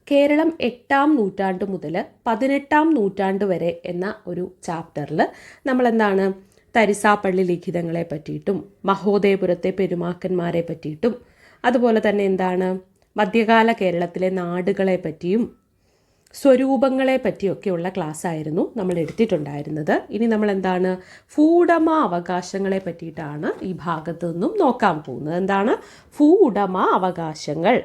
കേരളം 8-ാം നൂറ്റാണ്ട് മുതൽ 18-ാം നൂറ്റാണ്ട് വരെ എന്ന ഒരു ചാപ്റ്ററിൽ നമ്മളെന്താണ് തരിസാപ്പള്ളി ലിഖിതങ്ങളെ പറ്റിയിട്ടും മഹോദയപുരത്തെ പെരുമാക്കന്മാരെ പറ്റിയിട്ടും അതുപോലെ തന്നെ എന്താണ് മധ്യകാല കേരളത്തിലെ നാടുകളെ പറ്റിയും സ്വരൂപങ്ങളെ പറ്റിയൊക്കെയുള്ള ക്ലാസ് ആയിരുന്നു നമ്മൾ എടുത്തിട്ടുണ്ടായിരുന്നത്. ഇനി നമ്മൾ എന്താണ് ഭൂവുടമ അവകാശങ്ങളെ പറ്റിയിട്ടാണ് ഈ ഭാഗത്തു നിന്നും നോക്കാൻ പോകുന്നത്. എന്താണ് ഭൂവുടമ അവകാശങ്ങൾ?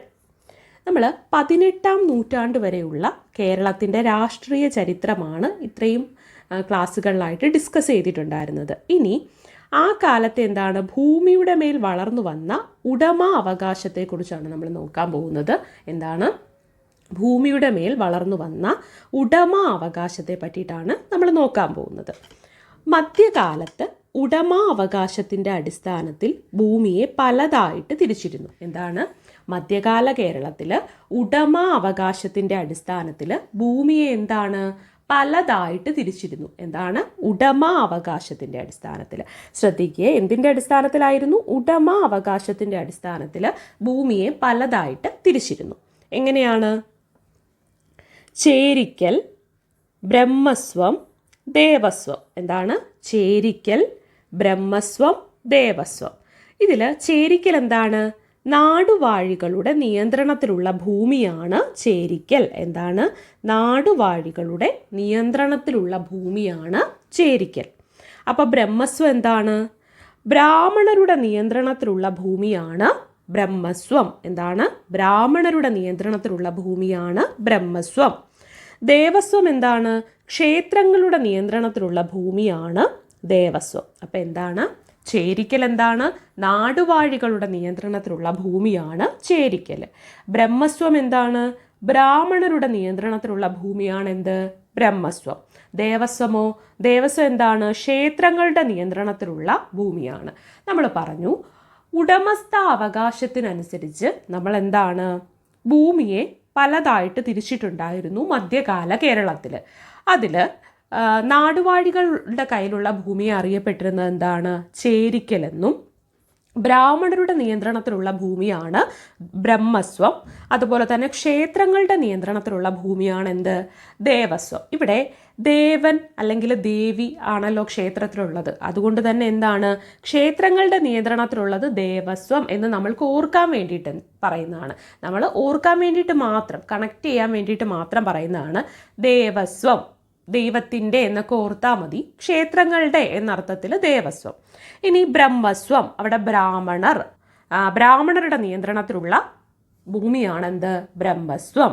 നമ്മൾ 18-ാം നൂറ്റാണ്ട് വരെയുള്ള കേരളത്തിൻ്റെ രാഷ്ട്രീയ ചരിത്രമാണ് ഇത്രയും ക്ലാസ്സുകളിലായിട്ട് ഡിസ്കസ് ചെയ്തിട്ടുണ്ടായിരുന്നത്. ഇനി ആ കാലത്ത് എന്താണ് ഭൂമിയുടെ മേൽ വളർന്നു വന്ന ഉടമ അവകാശത്തെക്കുറിച്ചാണ് നമ്മൾ നോക്കാൻ പോകുന്നത്. എന്താണ് ഭൂമിയുടെ മേൽ വളർന്നു വന്ന ഉടമ അവകാശത്തെ പറ്റിയിട്ടാണ് നമ്മൾ നോക്കാൻ പോകുന്നത്. മധ്യകാലത്ത് ഉടമ അവകാശത്തിൻ്റെ അടിസ്ഥാനത്തിൽ ഭൂമിയെ പലതായിട്ട് തിരിച്ചിരുന്നു. എന്താണ് മധ്യകാല കേരളത്തിൽ ഉടമ അവകാശത്തിൻ്റെ അടിസ്ഥാനത്തിൽ ഭൂമിയെ എന്താണ് പലതായിട്ട് തിരിച്ചിരുന്നു. എന്താണ് ഉടമ അവകാശത്തിൻ്റെ അടിസ്ഥാനത്തിൽ. ശ്രദ്ധിക്കുക, എന്തിൻ്റെ അടിസ്ഥാനത്തിലായിരുന്നു? ഉടമ അവകാശത്തിൻ്റെ അടിസ്ഥാനത്തിൽ ഭൂമിയെ പലതായിട്ട് തിരിച്ചിരുന്നു. എങ്ങനെയാണ്? ചേരിക്കൽ, ബ്രഹ്മസ്വം, ദേവസ്വം. എന്താണ് ചേരിക്കൽ, ബ്രഹ്മസ്വം, ദേവസ്വം. ഇതിൽ ചേരിക്കൽ എന്താണ്? നാടുവാഴികളുടെ നിയന്ത്രണത്തിലുള്ള ഭൂമിയാണ് ചേരിക്കൽ. എന്താണ്? നാടുവാഴികളുടെ നിയന്ത്രണത്തിലുള്ള ഭൂമിയാണ് ചേരിക്കൽ. അപ്പോൾ ബ്രഹ്മസ്വം എന്താണ്? ബ്രാഹ്മണരുടെ നിയന്ത്രണത്തിലുള്ള ഭൂമിയാണ് ബ്രഹ്മസ്വം. എന്താണ്? ബ്രാഹ്മണരുടെ നിയന്ത്രണത്തിലുള്ള ഭൂമിയാണ് ബ്രഹ്മസ്വം. ദേവസ്വം എന്താണ്? ക്ഷേത്രങ്ങളുടെ നിയന്ത്രണത്തിലുള്ള ഭൂമിയാണ് ദേവസ്വം. അപ്പം എന്താണ്? ചേരിക്കൽ എന്താണ്? നാടുവാഴികളുടെ നിയന്ത്രണത്തിലുള്ള ഭൂമിയാണ് ചേരിക്കൽ. ബ്രഹ്മസ്വം എന്താണ്? ബ്രാഹ്മണരുടെ നിയന്ത്രണത്തിലുള്ള ഭൂമിയാണ് എന്ത്? ബ്രഹ്മസ്വം. ദേവസ്വമോ? ദേവസ്വം എന്താണ്? ക്ഷേത്രങ്ങളുടെ നിയന്ത്രണത്തിലുള്ള ഭൂമിയാണ്. നമ്മൾ പറഞ്ഞു ഉടമസ്ഥ അവകാശത്തിനനുസരിച്ച് നമ്മൾ എന്താണ് ഭൂമിയെ പലതായിട്ട് തിരിച്ചിട്ടുണ്ടായിരുന്നു മധ്യകാല കേരളത്തിൽ. അതിൽ നാടുവാഴികളുടെ കയ്യിലുള്ള ഭൂമിയെ അറിയപ്പെട്ടിരുന്നത് എന്താണ്? ചേരിക്കലെന്നും ബ്രാഹ്മണരുടെ നിയന്ത്രണത്തിലുള്ള ഭൂമിയാണ് ബ്രഹ്മസ്വം. അതുപോലെ തന്നെ ക്ഷേത്രങ്ങളുടെ നിയന്ത്രണത്തിലുള്ള ഭൂമിയാണ് എന്ത്? ദേവസ്വം. ഇവിടെ ദേവൻ അല്ലെങ്കിൽ ദേവി ആണല്ലോ ക്ഷേത്രത്തിലുള്ളത്. അതുകൊണ്ട് തന്നെ എന്താണ് ക്ഷേത്രങ്ങളുടെ നിയന്ത്രണത്തിലുള്ളത് ദേവസ്വം എന്ന് നമ്മൾക്ക് ഓർക്കാൻ വേണ്ടിയിട്ട് പറയുന്നതാണ്. നമ്മൾ ഓർക്കാൻ വേണ്ടിയിട്ട് മാത്രം, കണക്ട് ചെയ്യാൻ വേണ്ടിയിട്ട് മാത്രം പറയുന്നതാണ് ദേവസ്വം. ദൈവത്തിൻ്റെ എന്നൊക്കെ ഓർത്താൽ മതി. ക്ഷേത്രങ്ങളുടെ എന്നർത്ഥത്തിൽ ദേവസ്വം. ഇനി ബ്രഹ്മസ്വം, അവിടെ ബ്രാഹ്മണരുടെ നിയന്ത്രണത്തിലുള്ള ഭൂമിയാണെന്ത്? ബ്രഹ്മസ്വം.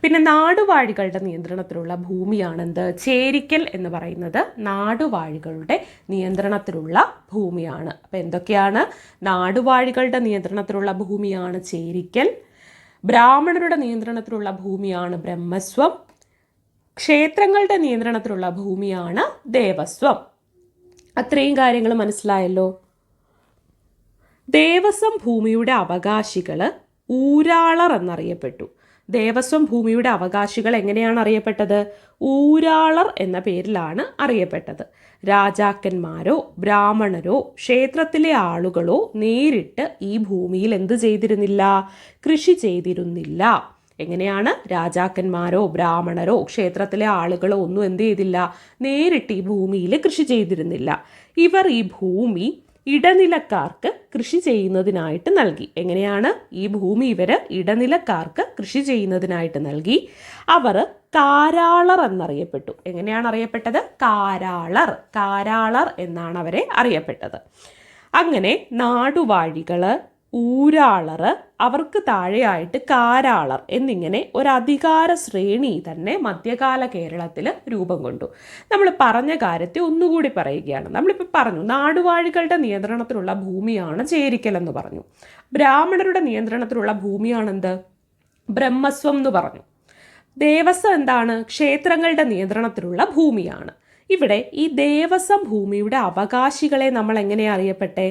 പിന്നെ നാടുവാഴികളുടെ നിയന്ത്രണത്തിലുള്ള ഭൂമിയാണെന്ത്? ചേരിക്കൽ എന്ന് പറയുന്നത് നാടുവാഴികളുടെ നിയന്ത്രണത്തിലുള്ള ഭൂമിയാണ്. അപ്പം എന്തൊക്കെയാണ്? നാടുവാഴികളുടെ നിയന്ത്രണത്തിലുള്ള ഭൂമിയാണ് ചേരിക്കൽ, ബ്രാഹ്മണരുടെ നിയന്ത്രണത്തിലുള്ള ഭൂമിയാണ് ബ്രഹ്മസ്വം, ക്ഷേത്രങ്ങളുടെ നിയന്ത്രണത്തിലുള്ള ഭൂമിയാണ് ദേവസ്വം. അത്രയും കാര്യങ്ങൾ മനസ്സിലായല്ലോ. ദേവസ്വം ഭൂമിയുടെ അവകാശികൾ ഊരാളർ എന്നറിയപ്പെട്ടു. ദേവസ്വം ഭൂമിയുടെ അവകാശികൾ എങ്ങനെയാണ് അറിയപ്പെട്ടത്? ഊരാളർ എന്ന പേരിലാണ് അറിയപ്പെട്ടത്. രാജാക്കന്മാരോ ബ്രാഹ്മണരോ ക്ഷേത്രത്തിലെ ആളുകളോ നേരിട്ട് ഈ ഭൂമിയിൽ എന്ത് ചെയ്തിരുന്നില്ല? കൃഷി ചെയ്തിരുന്നില്ല. എങ്ങനെയാണ്? രാജാക്കന്മാരോ ബ്രാഹ്മണരോ ക്ഷേത്രത്തിലെ ആളുകളോ ഒന്നും എന്ത് ചെയ്തില്ല? നേരിട്ട് ഈ ഭൂമിയിൽ കൃഷി ചെയ്തിരുന്നില്ല. ഇവർ ഈ ഭൂമി ഇടനിലക്കാർക്ക് കൃഷി ചെയ്യുന്നതിനായിട്ട് നൽകി. എങ്ങനെയാണ്? ഈ ഭൂമി ഇവർ ഇടനിലക്കാർക്ക് കൃഷി ചെയ്യുന്നതിനായിട്ട് നൽകി. അവർ കാരാളർ എന്നറിയപ്പെട്ടു. എങ്ങനെയാണ് അറിയപ്പെട്ടത്? കാരാളർ എന്നാണ് അവരെ അറിയപ്പെട്ടത്. അങ്ങനെ നാടുവാഴികൾ, ഊരാളർ, അവർക്ക് താഴെയായിട്ട് കാരാളർ എന്നിങ്ങനെ ഒരു അധികാര ശ്രേണി തന്നെ മധ്യകാല കേരളത്തിൽ രൂപം കൊണ്ടു. നമ്മൾ പറഞ്ഞ കാര്യത്തെ ഒന്നുകൂടി പറയുകയാണ്. നമ്മളിപ്പോൾ പറഞ്ഞു നാടുവാഴികളുടെ നിയന്ത്രണത്തിലുള്ള ഭൂമിയാണ് ചേരിക്കൽ എന്ന് പറഞ്ഞു. ബ്രാഹ്മണരുടെ നിയന്ത്രണത്തിലുള്ള ഭൂമിയാണെന്ത്? ബ്രഹ്മസ്വം എന്ന് പറഞ്ഞു. ദേവസ്വം എന്താണ്? ക്ഷേത്രങ്ങളുടെ നിയന്ത്രണത്തിലുള്ള ഭൂമിയാണ്. ഇവിടെ ഈ ദേവസ്വം ഭൂമിയുടെ അവകാശികളെ നമ്മൾ എങ്ങനെയാണ് അറിയപ്പെട്ടെ?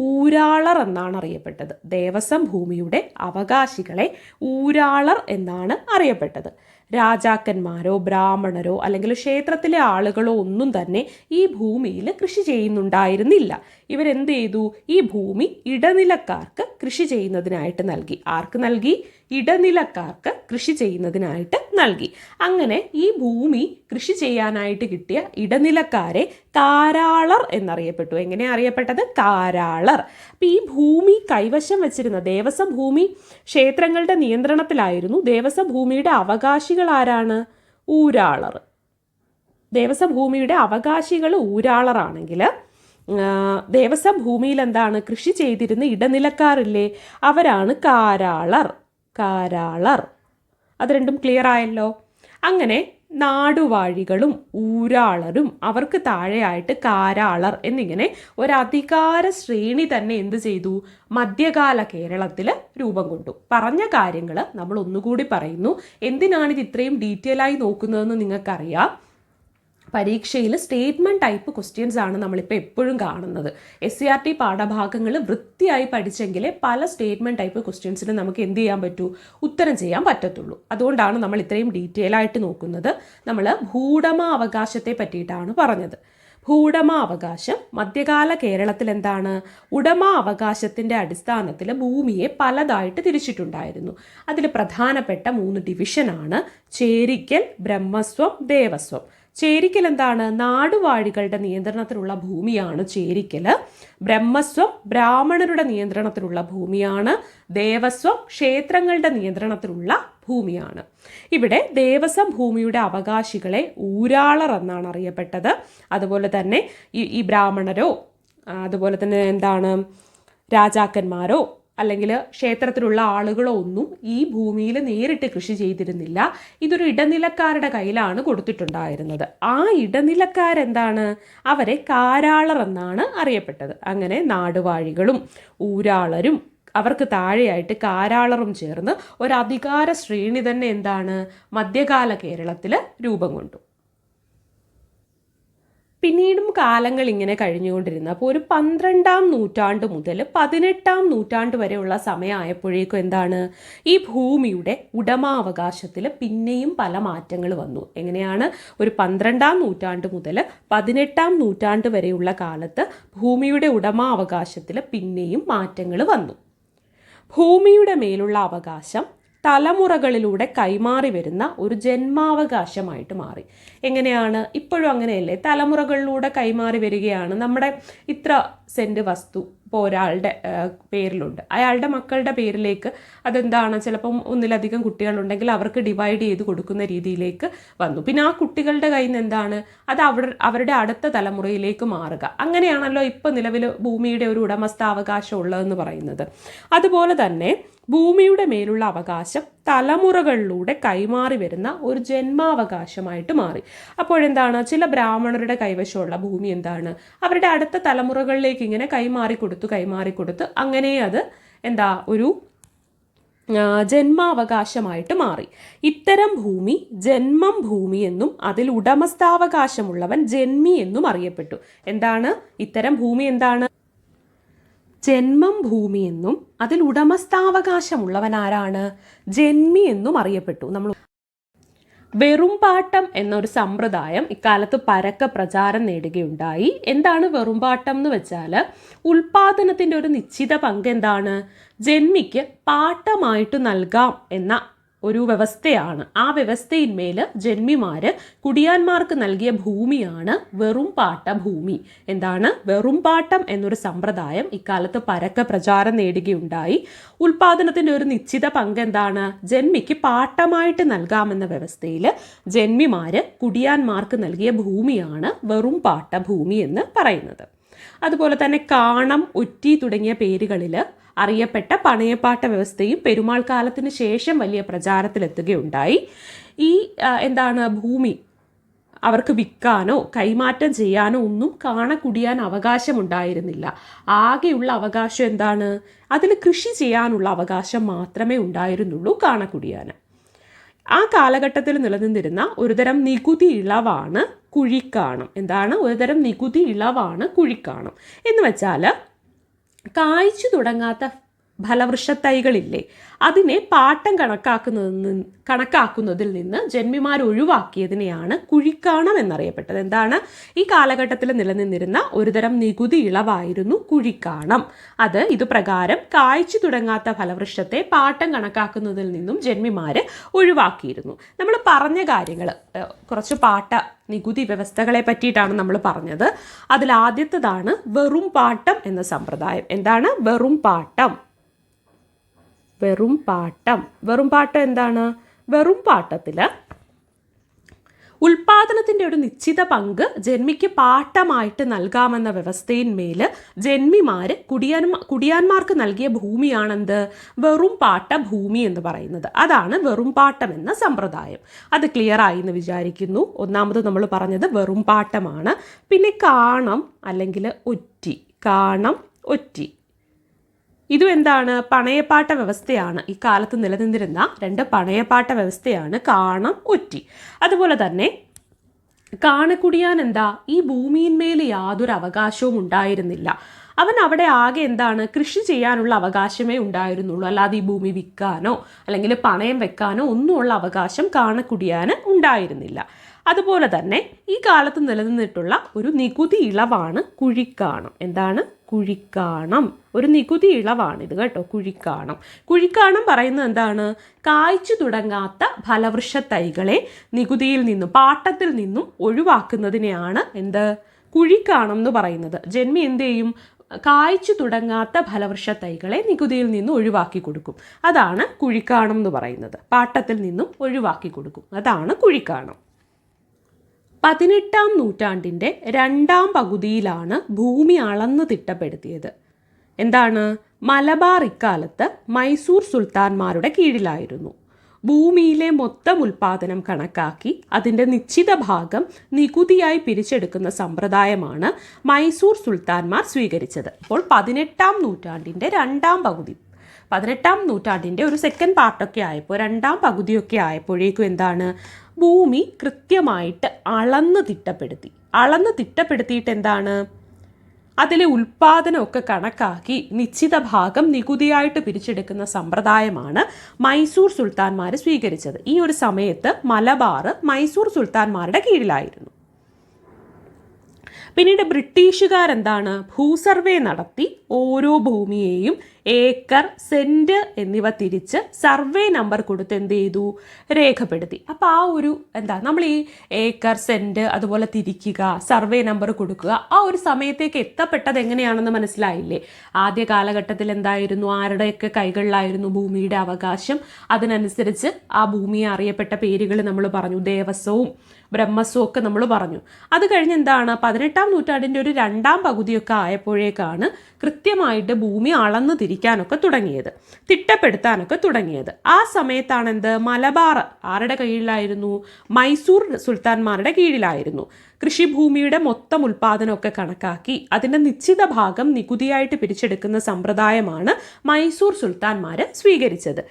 ഊരാളർ എന്നാണ് അറിയപ്പെട്ടത്. ദേവസ്വം ഭൂമിയുടെ അവകാശികളെ ഊരാളർ എന്നാണ് അറിയപ്പെട്ടത്. രാജാക്കന്മാരോ ബ്രാഹ്മണരോ അല്ലെങ്കിൽ ക്ഷേത്രത്തിലെ ആളുകളോ ഒന്നും തന്നെ ഈ ഭൂമിയിൽ കൃഷി ചെയ്യുന്നുണ്ടായിരുന്നില്ല. ഇവരെന്ത് ചെയ്തു? ഈ ഭൂമി ഇടനിലക്കാർക്ക് കൃഷി ചെയ്യുന്നതിനായിട്ട് നൽകി. ആർക്ക് നൽകി? ഇടനിലക്കാർക്ക് കൃഷി ചെയ്യുന്നതിനായിട്ട് നൽകി. അങ്ങനെ ഈ ഭൂമി കൃഷി ചെയ്യാനായിട്ട് കിട്ടിയ ഇടനിലക്കാരെ കാരാളർ എന്നറിയപ്പെട്ടു. എങ്ങനെ അറിയപ്പെട്ടത്? കാരാളർ. അപ്പം ഈ ഭൂമി കൈവശം വെച്ചിരുന്ന ദേവസ്വം ഭൂമി ക്ഷേത്രങ്ങളുടെ നിയന്ത്രണത്തിലായിരുന്നു. ദേവസ്വം ഭൂമിയുടെ അവകാശികൾ ആരാണ്? ഊരാളർ. ദേവസ്വം ഭൂമിയുടെ അവകാശികൾ ഊരാളറാണെങ്കിൽ ദേവസ്വം ഭൂമിയിൽ എന്താണ് കൃഷി ചെയ്തിരുന്ന ഇടനിലക്കാരില്ലേ, അവരാണ് കാരാളർ. കാരാളർ. അത് രണ്ടും ക്ലിയർ ആയല്ലോ. അങ്ങനെ നാടുവാഴികളും ഊരാളരും അവർക്ക് താഴെയായിട്ട് കാരാളർ എന്നിങ്ങനെ ഒരധികാര ശ്രേണി തന്നെ എന്ത് ചെയ്തു? മധ്യകാല കേരളത്തിൽ രൂപം കൊണ്ടു. പറഞ്ഞ കാര്യങ്ങൾ നമ്മൾ ഒന്നുകൂടി പറയുന്നു. എന്തിനാണിത് ഇത്രയും ഡീറ്റെയിൽ ആയി നോക്കുന്നതെന്ന് നിങ്ങൾക്കറിയാം. പരീക്ഷയിൽ സ്റ്റേറ്റ്മെൻറ്റ് ടൈപ്പ് ക്വസ്റ്റ്യൻസ് ആണ് നമ്മളിപ്പോൾ എപ്പോഴും കാണുന്നത്. SCRT പാഠഭാഗങ്ങൾ വൃത്തിയായി പഠിച്ചെങ്കിലേ പല സ്റ്റേറ്റ്മെൻറ്റ് ടൈപ്പ് ക്വസ്റ്റ്യൻസിന് നമുക്ക് എന്ത് ചെയ്യാൻ പറ്റൂ? ഉത്തരം ചെയ്യാൻ പറ്റത്തുള്ളൂ. അതുകൊണ്ടാണ് നമ്മൾ ഇത്രയും ഡീറ്റെയിൽ ആയിട്ട് നോക്കുന്നത്. നമ്മൾ ഭൂവുടമ അവകാശത്തെ പറ്റിയിട്ടാണ് പറഞ്ഞത്. ഭൂവുടമ അവകാശം മധ്യകാല കേരളത്തിൽ എന്താണ്? ഉടമ അവകാശത്തിൻ്റെ അടിസ്ഥാനത്തിൽ ഭൂമിയെ പലതായിട്ട് തിരിച്ചിട്ടുണ്ടായിരുന്നു. അതിൽ പ്രധാനപ്പെട്ട 3 ഡിവിഷനാണ് ചേരിക്കൽ, ബ്രഹ്മസ്വം, ദേവസ്വം. ചേരിക്കൽ എന്താണ്? നാടുവാഴികളുടെ നിയന്ത്രണത്തിലുള്ള ഭൂമിയാണ് ചേരിക്കൽ. ബ്രഹ്മസ്വം ബ്രാഹ്മണരുടെ നിയന്ത്രണത്തിലുള്ള ഭൂമിയാണ്. ദേവസ്വം ക്ഷേത്രങ്ങളുടെ നിയന്ത്രണത്തിലുള്ള ഭൂമിയാണ്. ഇവിടെ ദേവസ്വം ഭൂമിയുടെ അവകാശികളെ ഊരാളർ എന്നാണ് അറിയപ്പെട്ടത്. അതുപോലെ തന്നെ ഈ ബ്രാഹ്മണരോ അതുപോലെ തന്നെ എന്താണ് രാജാക്കന്മാരോ അല്ലെങ്കിൽ ക്ഷേത്രത്തിലുള്ള ആളുകളോ ഒന്നും ഈ ഭൂമിയിൽ നേരിട്ട് കൃഷി ചെയ്തിരുന്നില്ല. ഇതൊരു ഇടനിലക്കാരുടെ കയ്യിലാണ് കൊടുത്തിട്ടുണ്ടായിരുന്നത്. ആ ഇടനിലക്കാരെന്താണ്? അവരെ കാരാളർ എന്നാണ് അറിയപ്പെട്ടത്. അങ്ങനെ നാടുവാഴികളും ഊരാളരും അവർക്ക് താഴെയായിട്ട് കാരാളറും ചേർന്ന് ഒരധികാര ശ്രേണി തന്നെ എന്താണ്? മധ്യകാല കേരളത്തിൽ രൂപം കൊണ്ടു. പിന്നീടും കാലങ്ങൾ ഇങ്ങനെ കഴിഞ്ഞുകൊണ്ടിരുന്നു. അപ്പോൾ ഒരു 12-ാം നൂറ്റാണ്ട് മുതൽ 18-ാം നൂറ്റാണ്ട് വരെയുള്ള സമയമായപ്പോഴേക്കും എന്താണ്? ഈ ഭൂമിയുടെ ഉടമാവകാശത്തിൽ പിന്നെയും പല മാറ്റങ്ങൾ വന്നു. എങ്ങനെയാണ്? ഒരു 12-ാം നൂറ്റാണ്ട് മുതൽ 18-ാം നൂറ്റാണ്ട് വരെയുള്ള കാലത്ത് ഭൂമിയുടെ ഉടമാവകാശത്തിൽ പിന്നെയും മാറ്റങ്ങൾ വന്നു. ഭൂമിയുടെ മേലുള്ള അവകാശം തലമുറകളിലൂടെ കൈമാറി വരുന്ന ഒരു ജന്മാവകാശമായിട്ട് മാറി. എങ്ങനെയാണ്? ഇപ്പോഴും അങ്ങനെയല്ലേ? തലമുറകളിലൂടെ കൈമാറി വരികയാണ്. നമ്മുടെ ഇത്ര സെൻറ്റ് വസ്തു ഇപ്പോൾ ഒരാളുടെ പേരിലുണ്ട്, അയാളുടെ മക്കളുടെ പേരിലേക്ക് അതെന്താണ്? ചിലപ്പം ഒന്നിലധികം കുട്ടികളുണ്ടെങ്കിൽ അവർക്ക് ഡിവൈഡ് ചെയ്ത് കൊടുക്കുന്ന രീതിയിലേക്ക് വന്നു. പിന്നെ ആ കുട്ടികളുടെ കയ്യിൽ നിന്ന് എന്താണ്? അത് അവരുടെ അടുത്ത തലമുറയിലേക്ക് മാറുക. അങ്ങനെയാണല്ലോ ഇപ്പോൾ നിലവിൽ ഭൂമിയുടെ ഒരു ഉടമസ്ഥാവകാശം ഉള്ളതെന്ന് പറയുന്നത്. അതുപോലെ തന്നെ ഭൂമിയുടെ മേലുള്ള അവകാശം തലമുറകളിലൂടെ കൈമാറി വരുന്ന ഒരു ജന്മാവകാശമായിട്ട് മാറി. അപ്പോഴെന്താണ്? ചില ബ്രാഹ്മണരുടെ കൈവശമുള്ള ഭൂമി എന്താണ്? അവരുടെ അടുത്ത തലമുറകളിലേക്ക് ഇങ്ങനെ കൈമാറിക്കൊടുത്ത് അങ്ങനെ അത് എന്താ? ഒരു ജന്മാവകാശമായിട്ട് മാറി. ഇത്തരം ഭൂമി ജന്മം ഭൂമി എന്നും അതിൽ ഉടമസ്ഥാവകാശമുള്ളവൻ ജന്മി എന്നും അറിയപ്പെട്ടു. എന്താണ് ഇത്തരം ഭൂമി? എന്താണ്? ജന്മം ഭൂമി എന്നും അതിൽ ഉടമസ്ഥാവകാശമുള്ളവൻ ആരാണ്? ജന്മി എന്നും അറിയപ്പെട്ടു. നമ്മൾ വെറുംപാട്ടം എന്നൊരു സമ്പ്രദായം ഇക്കാലത്ത് പരക്കെ പ്രചാരം നേടുകയുണ്ടായി. എന്താണ് വെറുംപാട്ടം എന്ന് വെച്ചാൽ ഉൽപാദനത്തിൻ്റെ ഒരു നിശ്ചിത പങ്ക് എന്താണ്? ജന്മിക്ക് പാട്ടമായിട്ട് നൽകാം എന്ന ഒരു വ്യവസ്ഥയാണ്. ആ വ്യവസ്ഥയിന്മേൽ ജന്മിമാർ കുടിയാന്മാർക്ക് നൽകിയ ഭൂമിയാണ് വെറുംപാട്ട ഭൂമി. എന്താണ്? വെറുംപാട്ടം എന്നൊരു സമ്പ്രദായം ഇക്കാലത്ത് പരക്കെ പ്രചാരം നേടുകയുണ്ടായി. ഉൽപാദനത്തിൻ്റെ ഒരു നിശ്ചിത പങ്ക് എന്താണ്? ജന്മിക്ക് പാട്ടമായിട്ട് നൽകാമെന്ന വ്യവസ്ഥയിൽ ജന്മിമാർ കുടിയാന്മാർക്ക് നൽകിയ ഭൂമിയാണ് വെറുംപാട്ട ഭൂമി എന്ന് പറയുന്നത്. അതുപോലെ തന്നെ കാണം, ഒറ്റി തുടങ്ങിയ പേരുകളിൽ അറിയപ്പെട്ട പണയപ്പാട്ട വ്യവസ്ഥയും പെരുമാൾ കാലത്തിന് ശേഷം വലിയ പ്രചാരത്തിലെത്തുകയുണ്ടായി. ഈ എന്താണ്? ഭൂമി അവർക്ക് വിൽക്കാനോ കൈമാറ്റം ചെയ്യാനോ ഒന്നും കാണക്കുടിയാൻ അവകാശമുണ്ടായിരുന്നില്ല. ആകെയുള്ള അവകാശം എന്താണ്? അതിൽ കൃഷി ചെയ്യാനുള്ള അവകാശം മാത്രമേ ഉണ്ടായിരുന്നുള്ളൂ കാണക്കുടിയാന്. ആ കാലഘട്ടത്തിൽ നിലനിന്നിരുന്ന ഒരുതരം നികുതി ഇളവാണ് കുഴിക്കാണം. എന്താണ്? ഒരുതരം നികുതി ഇളവാണ് കുഴിക്കാണം എന്ന് വെച്ചാൽ കായ്ച്ചു തുടങ്ങാത്ത ഫലവൃക്ഷത്തൈകളില്ലേ, അതിനെ പാട്ടം കണക്കാക്കുന്നതിൽ നിന്ന് ജന്മിമാർ ഒഴിവാക്കിയതിനെയാണ് കുഴിക്കാണം എന്നറിയപ്പെട്ടത്. എന്താണ്? ഈ കാലഘട്ടത്തിൽ നിലനിന്നിരുന്ന ഒരുതരം നികുതി ഇളവായിരുന്നു കുഴിക്കാണം. അത് ഇതുപ്രകാരം കായ്ച്ചു തുടങ്ങാത്ത ഫലവൃക്ഷത്തെ പാട്ടം കണക്കാക്കുന്നതിൽ നിന്നും ജന്മിമാർ ഒഴിവാക്കിയിരുന്നു. നമ്മൾ പറഞ്ഞ കാര്യങ്ങൾ കുറച്ച് നികുതി വ്യവസ്ഥകളെ പറ്റിയിട്ടാണ് നമ്മൾ പറഞ്ഞത്. അതിലാദ്യത്തേതാണ് വെറും പാട്ടം എന്ന സമ്പ്രദായം. എന്താണ് വെറും പാട്ടം? വെറും പാട്ടം എന്താണ്? വെറും പാട്ടത്തിൽ ഉൽപാദനത്തിൻ്റെ ഒരു നിശ്ചിത പങ്ക് ജന്മിക്ക് പാട്ടമായിട്ട് നൽകാമെന്ന വ്യവസ്ഥയിന്മേൽ ജന്മിമാർ കുടിയാന്മാർക്ക് നൽകിയ ഭൂമിയാണെന്ത്? വെറും പാട്ട ഭൂമി എന്ന് പറയുന്നത്. അതാണ് വെറും പാട്ടം എന്ന സമ്പ്രദായം. അത് ക്ലിയർ ആയി എന്ന് വിചാരിക്കുന്നു. ഒന്നാമത് നമ്മൾ പറഞ്ഞത് വെറും പാട്ടമാണ്. പിന്നെ കാണം അല്ലെങ്കിൽ ഒറ്റി. ഇതും എന്താണ്? പണയപ്പാട്ട വ്യവസ്ഥയാണ്. ഈ കാലത്ത് നിലനിന്നിരുന്ന 2 പണയപ്പാട്ട വ്യവസ്ഥയാണ് കാണം, ഒറ്റി. അതുപോലെ തന്നെ കാണക്കുടിയാൻ എന്താ? ഈ ഭൂമിയിന്മേൽ യാതൊരു അവകാശവും ഉണ്ടായിരുന്നില്ല. അവൻ അവിടെ ആകെ എന്താണ്? കൃഷി ചെയ്യാനുള്ള അവകാശമേ ഉണ്ടായിരുന്നുള്ളൂ. അല്ലാതെ ഈ ഭൂമി വിൽക്കാനോ അല്ലെങ്കിൽ പണയം വെക്കാനോ ഒന്നുമുള്ള അവകാശം കാണക്കുടിയാന് ഉണ്ടായിരുന്നില്ല. അതുപോലെ തന്നെ ഈ കാലത്ത് നിലനിന്നിട്ടുള്ള ഒരു നികുതി ഇളവാണ് കുഴിക്കാണം. എന്താണ്? കുഴിക്കാണം. ഒരു നികുതി ഇളവാണിത് കേട്ടോ, കുഴിക്കാണം പറയുന്നത് എന്താണ്? കായ്ച്ചു തുടങ്ങാത്ത ഫലവൃക്ഷ തൈകളെ നികുതിയിൽ നിന്നും പാട്ടത്തിൽ നിന്നും ഒഴിവാക്കുന്നതിനെയാണ് എന്ത്? കുഴിക്കാണം എന്ന് പറയുന്നത്. ജന്മി എന്ത് ചെയ്യും? കായ്ച്ചു തുടങ്ങാത്ത ഫലവൃക്ഷ തൈകളെ നികുതിയിൽ നിന്നും ഒഴിവാക്കി കൊടുക്കും. അതാണ് കുഴിക്കാണം എന്ന് പറയുന്നത്. പാട്ടത്തിൽ നിന്നും ഒഴിവാക്കി കൊടുക്കും. അതാണ് കുഴിക്കാണം. 18-ാം നൂറ്റാണ്ടിൻ്റെ 2ാം പകുതിയിലാണ് ഭൂമി അളന്ന് തിട്ടപ്പെടുത്തിയത്. എന്താണ്? മലബാർ ഇക്കാലത്ത് മൈസൂർ സുൽത്താൻമാരുടെ കീഴിലായിരുന്നു. ഭൂമിയിലെ മൊത്തം ഉൽപാദനം കണക്കാക്കി അതിൻ്റെ നിശ്ചിത ഭാഗം നികുതിയായി പിരിച്ചെടുക്കുന്ന സമ്പ്രദായമാണ് മൈസൂർ സുൽത്താൻമാർ സ്വീകരിച്ചത്. അപ്പോൾ 18-ാം നൂറ്റാണ്ടിൻ്റെ 2ാം പകുതി, 18-ാം നൂറ്റാണ്ടിൻ്റെ ഒരു സെക്കൻഡ് പാർട്ടൊക്കെ ആയപ്പോൾ, 2ാം പകുതിയൊക്കെ ആയപ്പോഴേക്കും എന്താണ്? ഭൂമി കൃത്യമായിട്ട് അളന്ന് തിട്ടപ്പെടുത്തിയിട്ട് എന്താണ്? അതിലെ ഉൽപാദനമൊക്കെ കണക്കാക്കി നിശ്ചിത ഭാഗം നികുതിയായിട്ട് പിരിച്ചെടുക്കുന്ന സമ്പ്രദായമാണ് മൈസൂർ സുൽത്താൻമാർ സ്വീകരിച്ചത്. ഈ ഒരു സമയത്ത് മലബാർ മൈസൂർ സുൽത്താൻമാരുടെ കീഴിലായിരുന്നു. പിന്നീട് ബ്രിട്ടീഷുകാരെന്താണ്? ഭൂസർവേ നടത്തി ഓരോ ഭൂമിയെയും ഏക്കർ, സെൻറ്റ് എന്നിവ തിരിച്ച് സർവേ നമ്പർ കൊടുത്ത് എന്ത് ചെയ്തു? രേഖപ്പെടുത്തി. അപ്പോൾ ആ ഒരു നമ്മൾ ഈ ഏക്കർ, സെൻറ്റ് അതുപോലെ തിരിക്കുക, സർവേ നമ്പർ കൊടുക്കുക, ആ ഒരു സമയത്തേക്ക് എത്തപ്പെട്ടത് എങ്ങനെയാണെന്ന് മനസ്സിലായില്ലേ? ആദ്യ കാലഘട്ടത്തിൽ എന്തായിരുന്നു? ആരുടെയൊക്കെ കൈകളിലായിരുന്നു ഭൂമിയുടെ അവകാശം? അതിനനുസരിച്ച് ആ ഭൂമിയെ അറിയപ്പെട്ട പേരുകൾ നമ്മൾ പറഞ്ഞു. ദേവസ്വവും ബ്രഹ്മസ്വവും ഒക്കെ നമ്മൾ പറഞ്ഞു. അത് കഴിഞ്ഞ് എന്താണ്? 18-ാം നൂറ്റാണ്ടിൻ്റെ ഒരു 2ാം പകുതിയൊക്കെ ആയപ്പോഴേക്കാണ് കൃത്യമായിട്ട് ഭൂമി അളന്ന് തിരിക്കാനൊക്കെ തുടങ്ങിയത്, തിട്ടപ്പെടുത്താനൊക്കെ തുടങ്ങിയത്. ആ സമയത്താണ് എന്ത്? മലബാർ ആരുടെ കീഴിലായിരുന്നു? മൈസൂർ സുൽത്താൻമാരുടെ കീഴിലായിരുന്നു. കൃഷിഭൂമിയുടെ മൊത്തം ഉൽപാദനമൊക്കെ കണക്കാക്കി അതിൻ്റെ നിശ്ചിത ഭാഗം നികുതിയായിട്ട് പിരിച്ചെടുക്കുന്ന സമ്പ്രദായമാണ് മൈസൂർ സുൽത്താൻമാർ സ്വീകരിച്ചത്.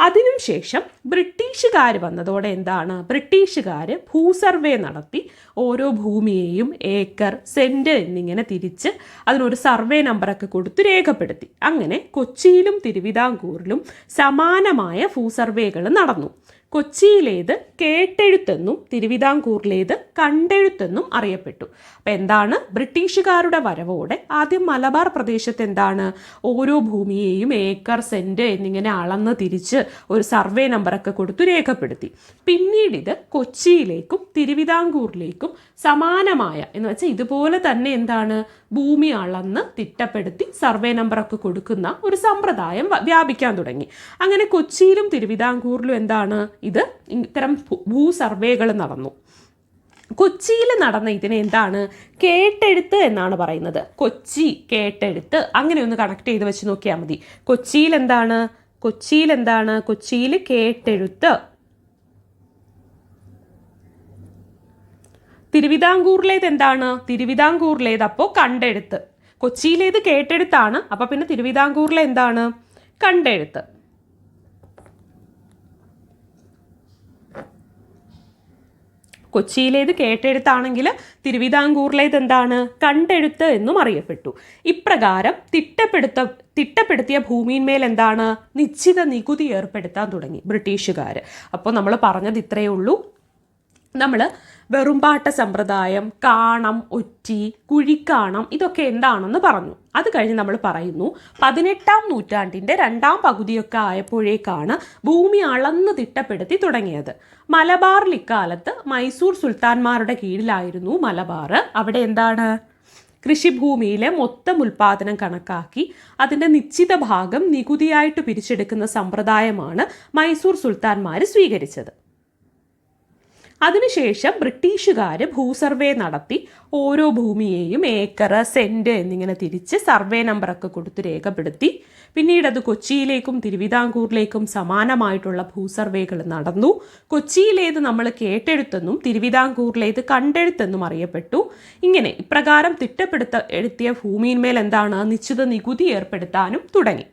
അതിനുശേഷം ബ്രിട്ടീഷുകാർ വന്നതോടെ എന്താണ്? ബ്രിട്ടീഷുകാർ ഭൂസർവേ നടത്തി ഓരോ ഭൂമിയെയും ഏക്കർ, സെൻറ്റ് എന്നിങ്ങനെ തിരിച്ച് അതിനൊരു സർവേ നമ്പറൊക്കെ കൊടുത്ത് രേഖപ്പെടുത്തി. അങ്ങനെ കൊച്ചിയിലും തിരുവിതാംകൂറിലും സമാനമായ ഭൂസർവേകൾ നടന്നു. കൊച്ചിയിലേത് കേട്ടെഴുത്തെന്നും തിരുവിതാംകൂറിലേത് കണ്ടെഴുത്തെന്നും അറിയപ്പെട്ടു. അപ്പം എന്താണ്? ബ്രിട്ടീഷുകാരുടെ വരവോടെ ആദ്യം മലബാർ പ്രദേശത്ത് എന്താണ്? ഓരോ ഭൂമിയെയും ഏക്കർ, സെൻറ്റ് എന്നിങ്ങനെ അളന്ന് തിരിച്ച് ഒരു സർവേ നമ്പറൊക്കെ കൊടുത്തു രേഖപ്പെടുത്തി. പിന്നീട് ഇത് കൊച്ചിയിലേക്കും തിരുവിതാംകൂറിലേക്കും സമാനമായ എന്ന് വെച്ചാൽ ഇതുപോലെ തന്നെ എന്താണ്? ഭൂമി അളന്ന് തിട്ടപ്പെടുത്തി സർവേ നമ്പറൊക്കെ കൊടുക്കുന്ന ഒരു സമ്പ്രദായം വ്യാപിക്കാൻ തുടങ്ങി. അങ്ങനെ കൊച്ചിയിലും തിരുവിതാംകൂറിലും എന്താണ്? ഇത്തരം ഭൂസർവേകൾ നടന്നു. കൊച്ചിയിൽ നടന്ന ഇതിനെ എന്താണ്? കേട്ടെഴുത്ത് എന്നാണ് പറയുന്നത്. കൊച്ചി കേട്ടെഴുത്ത്, അങ്ങനെ ഒന്ന് കണക്ട് ചെയ്ത് വെച്ച് നോക്കിയാൽ മതി. കൊച്ചിയിൽ എന്താണ്? കൊച്ചിയിൽ കേട്ടെഴുത്ത്. തിരുവിതാംകൂറിലേത് എന്താണ്? തിരുവിതാംകൂറിലേത് അപ്പോൾ കണ്ടെഴുത്ത്. കൊച്ചിയിലേത് കേട്ടെഴുത്താണ്, അപ്പോൾ പിന്നെ തിരുവിതാംകൂറിലെ എന്താണ്? കണ്ടെഴുത്ത്. കൊച്ചിയിലേത് കേട്ടെഴുത്താണെങ്കിൽ തിരുവിതാംകൂറിലേത് എന്താണ്? കണ്ടെഴുത്ത് എന്നും അറിയപ്പെട്ടു. ഇപ്രകാരം തിട്ടപ്പെടുത്തിയ ഭൂമിയിന്മേൽ എന്താണ് നിശ്ചിത നികുതി ഏർപ്പെടുത്താൻ തുടങ്ങി ബ്രിട്ടീഷുകാർ. അപ്പോൾ നമ്മൾ പറഞ്ഞത് ഇത്രയേ ഉള്ളൂ. നമ്മൾ വെറുമ്പാട്ട സമ്പ്രദായം, കാണം, ഒറ്റി, കുഴിക്കാണം ഇതൊക്കെ എന്താണെന്ന് പറഞ്ഞു. അത് കഴിഞ്ഞ് നമ്മൾ പറയുന്നു 18-ാം നൂറ്റാണ്ടിൻ്റെ 2ാം പകുതിയൊക്കെ ആയപ്പോഴേക്കാണ് ഭൂമി അളന്ന് തിട്ടപ്പെടുത്തി തുടങ്ങിയത്. മലബാറിൽ ഇക്കാലത്ത് മൈസൂർ സുൽത്താൻമാരുടെ കീഴിലായിരുന്നു മലബാർ. അവിടെ എന്താണ് കൃഷിഭൂമിയിലെ മൊത്തം ഉൽപ്പാദനം കണക്കാക്കി അതിൻ്റെ നിശ്ചിത ഭാഗം നികുതിയായിട്ട് പിരിച്ചെടുക്കുന്ന സമ്പ്രദായമാണ് മൈസൂർ സുൽത്താൻമാർ സ്വീകരിച്ചത്. അതിനുശേഷം ബ്രിട്ടീഷുകാർ ഭൂസർവേ നടത്തി ഓരോ ഭൂമിയെയും ഏക്കർ, സെൻറ്റ് എന്നിങ്ങനെ തിരിച്ച് സർവേ നമ്പറൊക്കെ കൊടുത്ത് രേഖപ്പെടുത്തി. പിന്നീട് അത് കൊച്ചിയിലേക്കും തിരുവിതാംകൂറിലേക്കും സമാനമായിട്ടുള്ള ഭൂസർവേകൾ നടന്നു. കൊച്ചിയിലേത് നമ്മൾ കേട്ടെഴുത്തെന്നും തിരുവിതാംകൂറിലേത് കണ്ടെഴുത്തെന്നും അറിയപ്പെട്ടു. ഇങ്ങനെ ഇപ്രകാരം തിട്ടപ്പെടുത്തിയ ഭൂമിയിന്മേൽ എന്താണ് നിശ്ചിത നികുതി ഏർപ്പെടുത്താനും തുടങ്ങി.